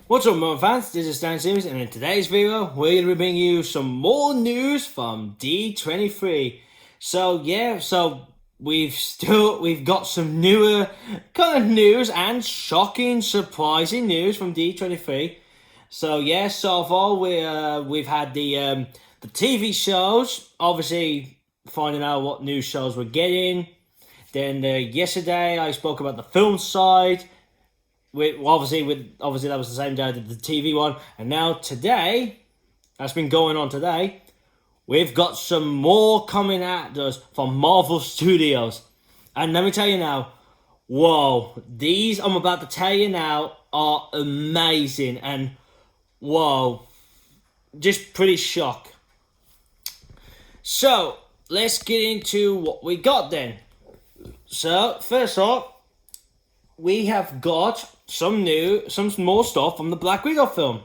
What's up, Marvel fans? This is Dan Simmons, and in today's video, we're going to be bringing you some more news from D23. We've got some newer kind of news and shocking, surprising news from D23. So far we've had the TV shows, obviously finding out what new shows we're getting. Then yesterday I spoke about the film side. Obviously that was the same day I did the TV one, and now today, that's been going on today, we've got some more coming at us from Marvel Studios. And let me tell you now, whoa, these I'm about to tell you now are amazing, and whoa, just pretty shocked. So, let's get into what we got then. So, first off, we have got some more stuff from the Black Widow film,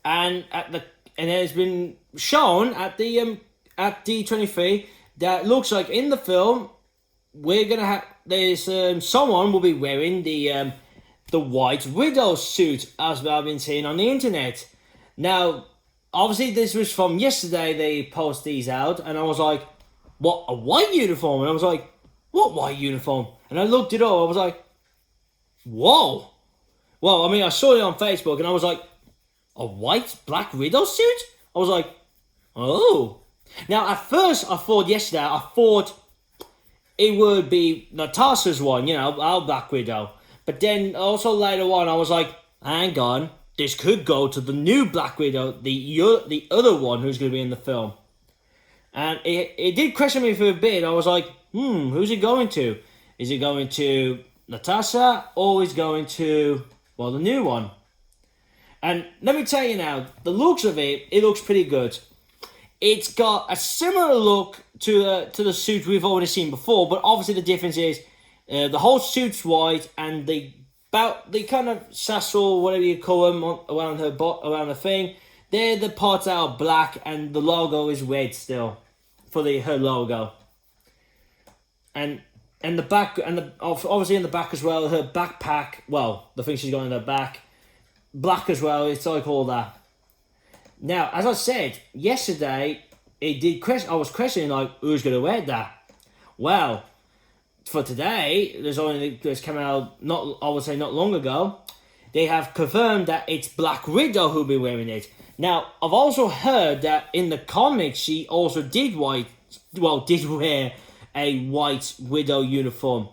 and it has been shown at D23 that looks like in the film someone will be wearing the White Widow suit, as I've been seeing on the internet. Now, obviously this was from yesterday. They post these out, and I was like, "What, a white uniform?" And I was like, "What white uniform?" And I looked it up. I was like, whoa. Well, I mean, I saw it on Facebook and I was like, a white Black Widow suit? I was like, oh. Now, at first, I thought it would be Natasha's one, our Black Widow. But then also later on, I was like, hang on, this could go to the new Black Widow, the other one who's going to be in the film. And it did question me for a bit. I was like, who's it going to? Is it going to Natasha, or is it going to, the new one? And let me tell you now, the looks of it looks pretty good. It's got a similar look to the suit we've already seen before, but obviously the difference is the whole suit's white, and the kind of sassel, whatever you call them, around her thing, they're the parts that are black, and the logo is red still for her logo. And the back, obviously in the back as well, her backpack, the thing she's got in her back, black as well, it's like all that. Now, as I said, yesterday, I was questioning, like, who's going to wear that? Well, for today, there's come out, not long ago, they have confirmed that it's Black Widow who'll be wearing it. Now, I've also heard that in the comics, she also did wear a White Widow uniform,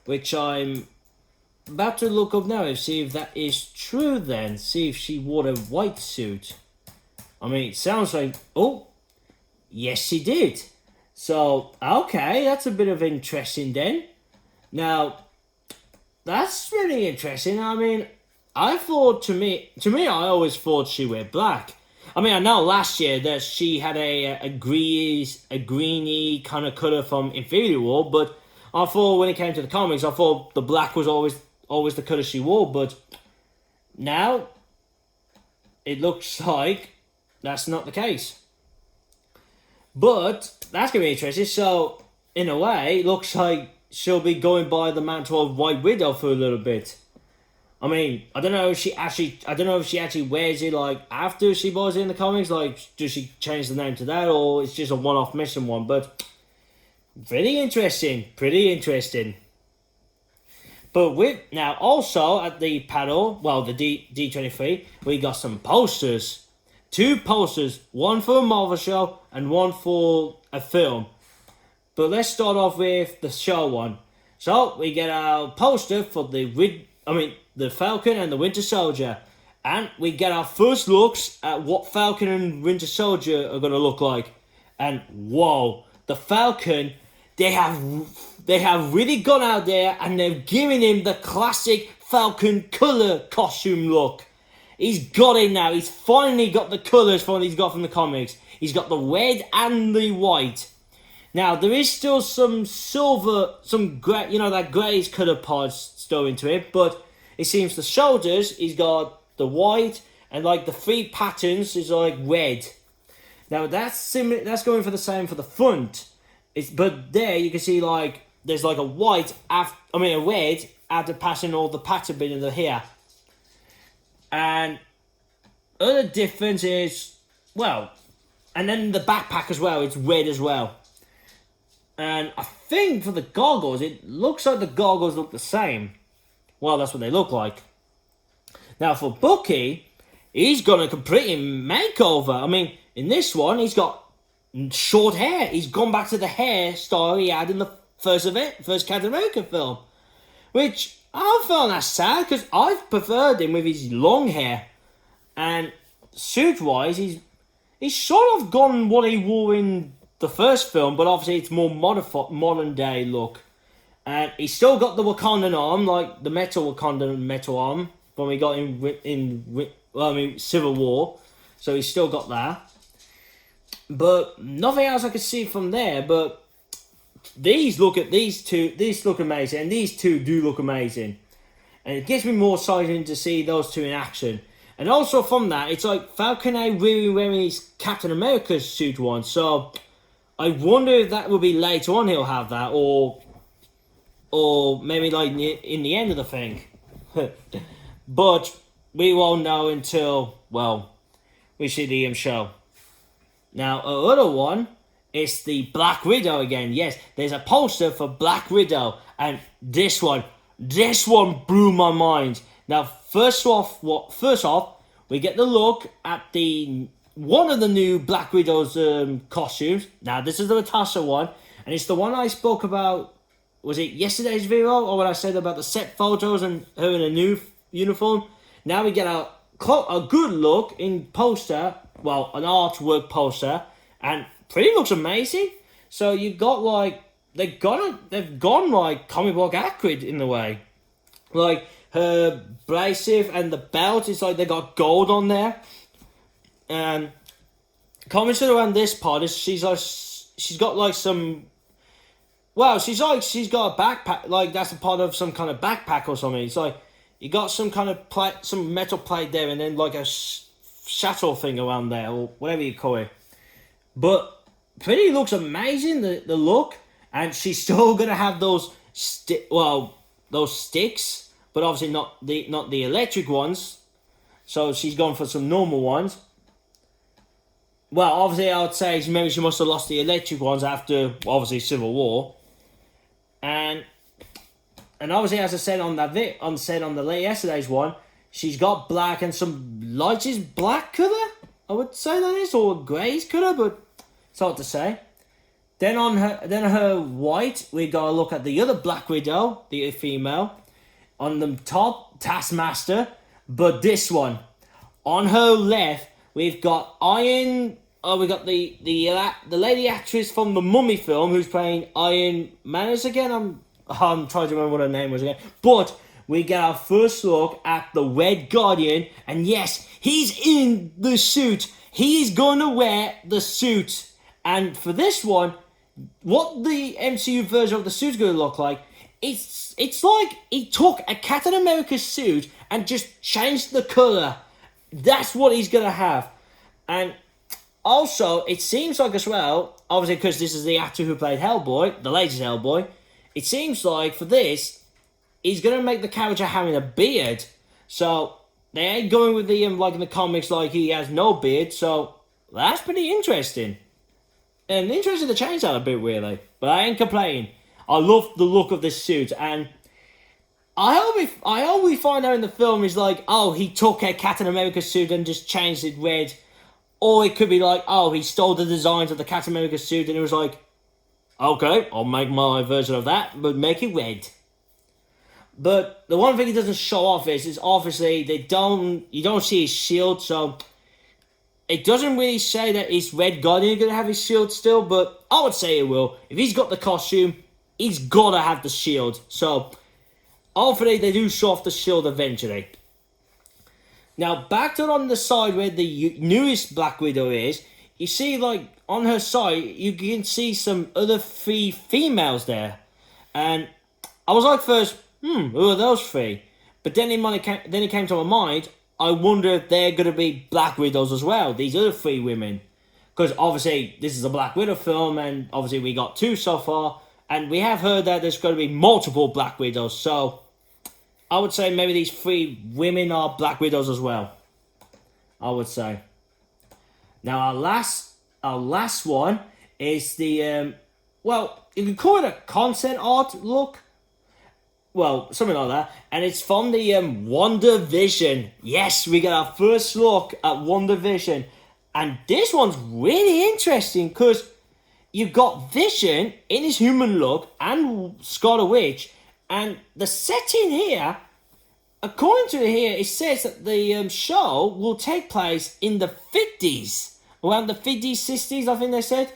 which I'm about to look up now and see if that is true then. See if she wore a white suit. I mean, it sounds like, yes she did. So, okay, that's a bit of interesting then. Now, that's really interesting. I mean, I always thought she wore black. I mean, I know last year that she had a greeny kind of colour from Infinity War, but I thought when it came to the comics, I thought the black was always the colour she wore, but now it looks like that's not the case. But that's going to be interesting. So, in a way, it looks like she'll be going by the mantle of White Widow for a little bit. I mean, I don't know if she actually wears it like after she buys it in the comics. Like, does she change the name to that, or it's just a one-off mission one? But pretty interesting. But now also at the panel, the D23, we got some posters. 2 posters, one for a Marvel show and one for a film. But let's start off with the show one. So we get our poster for the Falcon and the Winter Soldier. And we get our first looks at what Falcon and Winter Soldier are going to look like. And whoa, the Falcon, they have really gone out there and they've given him the classic Falcon colour costume look. He's got it now. He's finally got the colours from what he's got from the comics. He's got the red and the white. Now, there is still some silver, some grey, that greyish colour parts still into it, but it seems the shoulders, he's got the white, and like the 3 patterns is like red. Now, that's going for the same for the front. But there you can see like there's like a red after passing all the pattern bit in the hair. And other difference is, well, and then the backpack as well, it's red as well. And I think for the goggles, it looks like the goggles look the same. Well, that's what they look like. Now for Bucky, he's got a complete makeover. I mean, in this one, he's got short hair. He's gone back to the hairstyle he had in the first Captain America film. Which, I found that sad, because I've preferred him with his long hair. And suit-wise, he's sort of gone what he wore in the first film, but obviously it's more modern day look. And he's still got the Wakandan arm, like the Wakandan metal arm from we got in Civil War. So he's still got that. But nothing else I could see from there. But these look amazing, and these two do look amazing. And it gives me more excited to see those two in action. And also from that, it's like Falcon really wearing his Captain America suit once. So I wonder if that will be later on he'll have that, or maybe like in the end of the thing. But we won't know until, well, we see the show. Now, another one is the Black Widow again. Yes, there's a poster for Black Widow, and this one blew my mind. Now, first off, we get the look at one of the new Black Widow's costumes. Now, this is the Natasha one, and it's the one I spoke about. Was it yesterday's video, or when I said about the set photos and her in a new uniform? Now we get a good look in poster, well, an artwork poster, and pretty looks amazing. So you got like they've gone like comic book accurate in the way, like her bracelet and the belt is like they got gold on there. And commented around this part is she's got like some. Well, she's got a backpack, like that's a part of some kind of backpack or something. It's like you got some kind of plate, some metal plate there, and then like a shuttle thing around there, or whatever you call it. But pretty looks amazing, the look, and she's still gonna have those sticks, but obviously not the electric ones. So she's gone for some normal ones. Well, obviously I would say maybe she must have lost the electric ones after obviously Civil War. And obviously, as I said on the yesterday's one, she's got black and some lightest black colour. I would say that is, or greyish colour, but it's hard to say. Then on her white, we got to look at the other Black Widow, the female. On the top, Taskmaster, but this one on her left, we've got Iron. We got the lady actress from the Mummy film who's playing Iron Manners again. I'm trying to remember what her name was again. But we get our first look at the Red Guardian, and yes, he's in the suit. He's gonna wear the suit, and for this one, what the MCU version of the suit's gonna look like, it's like he took a Captain America suit and just changed the colour. That's what he's gonna have, and. Also, it seems like as well, obviously because this is the actor who played Hellboy, the latest Hellboy, it seems like for this, he's going to make the character having a beard. So, they ain't going with the, like in the comics, like he has no beard, so that's pretty interesting. And interesting to change that a bit, really. But I ain't complaining. I love the look of this suit, and I hope we find out in the film is like, oh, he took a Captain America suit and just changed it red. Or it could be like, oh, he stole the designs of the Captain America suit and it was like, okay, I'll make my version of that, but make it red. But the one thing he doesn't show off is obviously you don't see his shield, so it doesn't really say that his Red Guardian is going to have his shield still, but I would say it will. If he's got the costume, he's got to have the shield. So hopefully they do show off the shield eventually. Now, back to on the side where the newest Black Widow is, you see, like, on her side, you can see some other 3 females there. And I was like first, who are those 3? But then it came to my mind, I wonder if they're going to be Black Widows as well, these other 3 women. Because obviously, this is a Black Widow film, and obviously we got 2 so far. And we have heard that there's going to be multiple Black Widows, so I would say maybe these 3 women are Black Widows as well. I would say. Now our last one is the well, you can call it a concept art look. Well, something like that. And it's from the WandaVision. Yes, we get our first look at WandaVision. And this one's really interesting because you've got Vision in his human look and Scarlet Witch. And the setting here, according to here, it says that the show will take place in the 50s. Around the 50s, 60s, I think they said.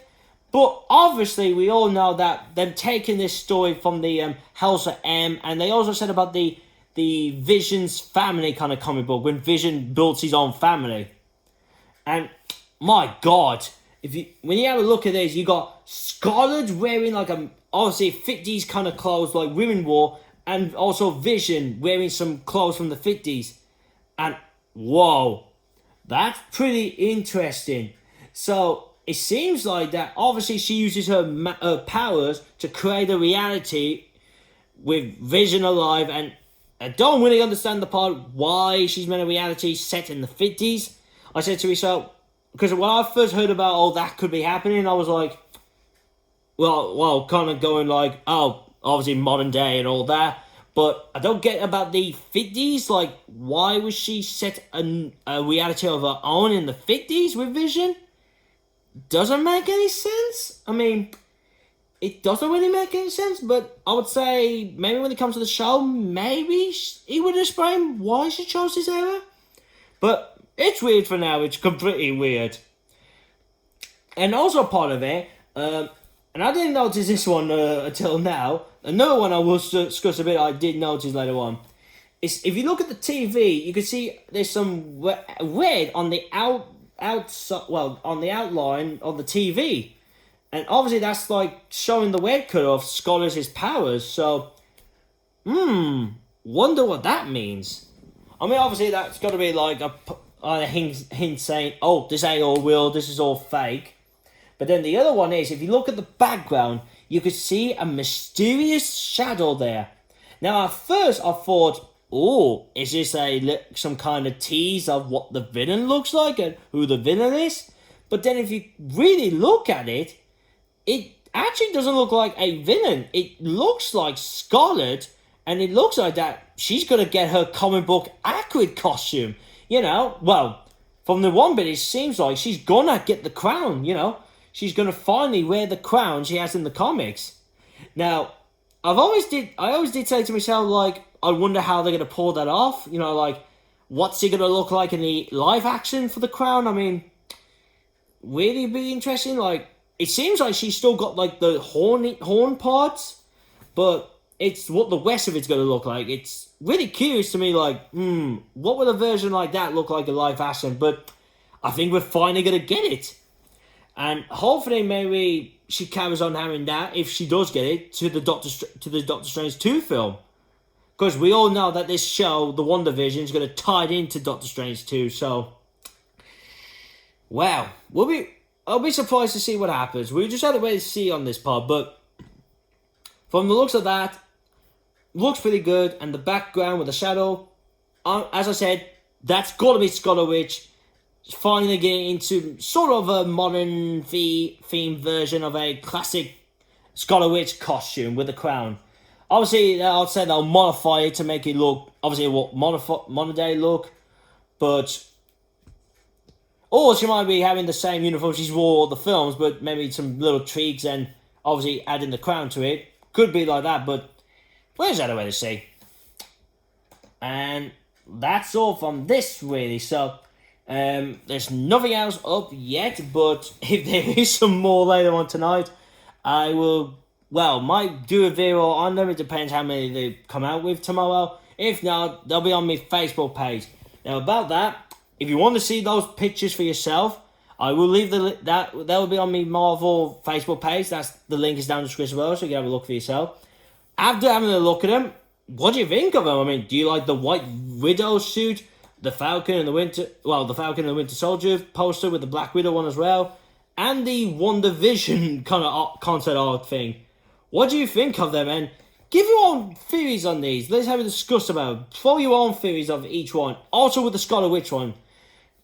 But obviously, we all know that them taking this story from the House of M, and they also said about the Vision's family kind of comic book, when Vision builds his own family. And my God, when you have a look at this, you got Scarlet wearing like obviously 50s kind of clothes like women wore, and also Vision wearing some clothes from the 50s. And whoa, that's pretty interesting. So it seems like that obviously she uses her powers to create a reality with Vision alive, and I don't really understand the part why she's made a reality set in the 50s. I said to myself, because when I first heard about that could be happening, I was like, well, kind of going like, oh, obviously modern day and all that, but I don't get about the 50s, like why was she set a reality of her own in the 50s with Vision? Doesn't make any sense. I mean, it doesn't really make any sense, but I would say maybe when it comes to the show, maybe he would explain why she chose this era. But it's weird for now. It's completely weird. And also part of it, and I didn't notice this one until now. Another one I will discuss a bit, I did notice later on. Is if you look at the TV, you can see there's some red on the outside, well, on the outline of the TV, and obviously that's like showing the red cut of Scarlet's powers. So, wonder what that means. I mean, obviously that's got to be like a hint saying, "Oh, this ain't all real. This is all fake." But then the other one is, if you look at the background, you could see a mysterious shadow there. Now, at first, I thought, oh, is this some kind of tease of what the villain looks like and who the villain is? But then if you really look at it, it actually doesn't look like a villain. It looks like Scarlet, and it looks like that she's going to get her comic book accurate costume. You know, well, from the one bit, it seems like she's going to get the crown, you know. She's going to finally wear the crown she has in the comics. Now, I always did say to myself, like, I wonder how they're going to pull that off. You know, like, what's it going to look like in the live action for the crown? I mean, really be interesting. Like, it seems like she's still got, like, the horn parts, but it's what the rest of it's going to look like. It's really curious to me, like, what would a version like that look like in live action? But I think we're finally going to get it. And hopefully maybe she carries on having that, if she does get it, to the Doctor Strange 2 film. Because we all know that this show, the WandaVision, is going to tie it into Doctor Strange 2. So, wow. I'll be surprised to see what happens. We just had to wait to see on this part. But from the looks of that, looks pretty good. And the background with the shadow, as I said, that's got to be Scarlet Witch. Finally getting into sort of a modern theme version of a classic Scarlet Witch costume with a crown. Obviously, I'll say they'll modify it to make it look, obviously, modern day look, but or she might be having the same uniform she's wore all the films, but maybe some little tweaks and obviously adding the crown to it. Could be like that, but where's that way to see? And that's all from this, really. So, there's nothing else up yet, but if there is some more later on tonight, I will, might do a video on them. It depends how many they come out with tomorrow. If not, they'll be on my Facebook page. Now, about that, if you want to see those pictures for yourself, I will leave that will be on my Marvel Facebook page. The link is down in the description below, so you can have a look for yourself. After having a look at them, what do you think of them? I mean, do you like the White Widow suit? The Falcon and the Winter Soldier poster with the Black Widow one as well, and the WandaVision kind of concept art thing. What do you think of them? And Give your own theories on these. Let's have a discuss about it. Throw your own theories of each one. Also with the Scarlet Witch one.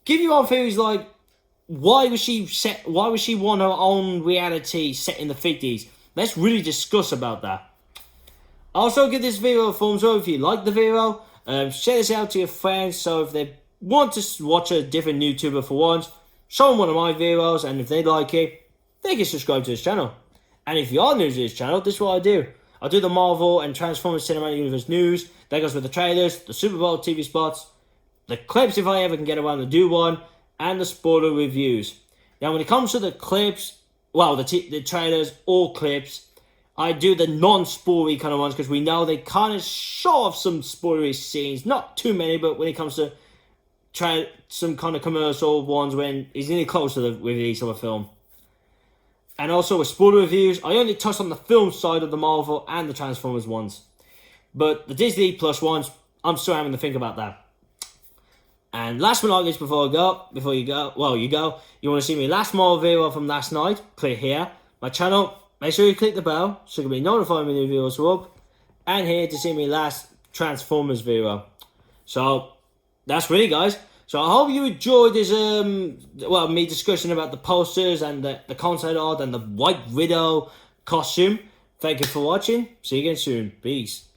Give your own theories like, why was she want her own reality set in the 50s? Let's really discuss about that. Also give this video a thumbs up if you like the video. Share this out to your friends, so if they want to watch a different YouTuber for once, show them one of my videos, and if they like it, they can subscribe to this channel. And if you are new to this channel, this is what I do. I do the Marvel and Transformers Cinematic Universe news. That goes with the trailers, the Super Bowl TV spots, the clips if I ever can get around to do one, and the spoiler reviews. Now when it comes to the clips, well, the trailers or clips, I do the non-spoilery kind of ones because we know they kind of show off some spoilery scenes. Not too many, but when it comes to some kind of commercial ones when it's nearly close to the release of a film. And also with spoiler reviews, I only touched on the film side of the Marvel and the Transformers ones. But the Disney Plus ones, I'm still having to think about that. And last but not least, before you go, you want to see my last Marvel video from last night, click here. My channel, make sure you click the bell so you can be notified when new videos are up. And here to see my last Transformers video. So, that's really guys. So I hope you enjoyed this, me discussing about the posters and the concept art and the White Widow costume. Thank you for watching. See you again soon. Peace.